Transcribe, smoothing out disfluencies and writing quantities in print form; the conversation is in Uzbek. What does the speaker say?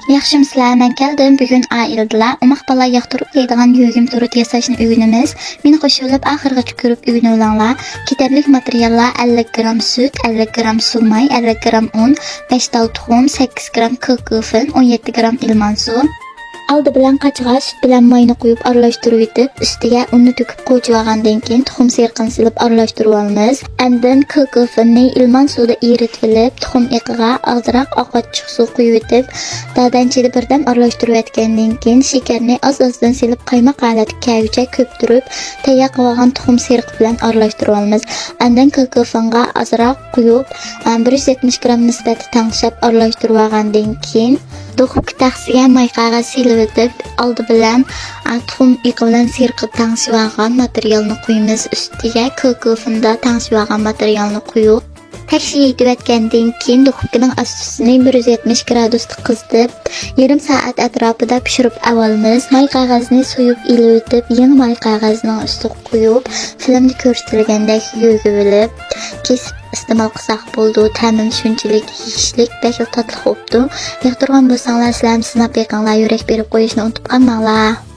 Yaxshimisilar, men keldim. Bugun oiladalar umoq bala yoqtirib yeydigan yugim turut yasashni o'rganamiz. Meni qo'shilib oxirigacha ko'rib o'rganinglar. Ketarlik materiallar 50 gram sut, 50 gram suv may, 50 gram un, 5 dal tuxum, 8 gram ko'kofin, 17 gram ilman suv. Aldı bilan qachiga sut bilan mayni qo'yib aralashtirib etib, ustiga unni to'kib qo'yib olgandan keyin tuxum serqini silib aralashtirib olamiz. Andin ko'kofinni ilman suvda eritib olib, tuxum eqiga ozroq oqatchiq suv quyib etib, dadanchida birdan aralashtirib etgandan keyin shakarni oz-ozdan silib qaymoq holatga kelguncha ko'ptirib, tayyor qilgan tuxum serqi bilan aralashtirib olamiz. Andin ko'kofinga ozroq quyib, 170 gram nisbati tanglashib aralashtirib olgandan keyin Duxovka taqsiga may qog'oz silib o'tib, oldi bilan tuxum iqi bilan serqib tangishib olgan materialni qo'yamiz. Ustiga ko'kofinda tangishib olgan materialni qo'yib, tashkil etib etgandan keyin duxovkaning ostisini 170 gradusda qizitib, yarim soat atrofida pishirib olamiz. May qog'ozni so'yib ilib o'tib, yana may qog'ozning ustiga qo'yib, filmda ko'rsatilgandek yo'g'ib olib, kesib iste'mol qilsak bo'ldi. Ta'mim shunchalik yeyishlik, bek tatli bo'pti. Yoqtirgan bo'lsanglar, sizlar sinab beqinglar, yurak berib qo'yishni unutib qolmanglar.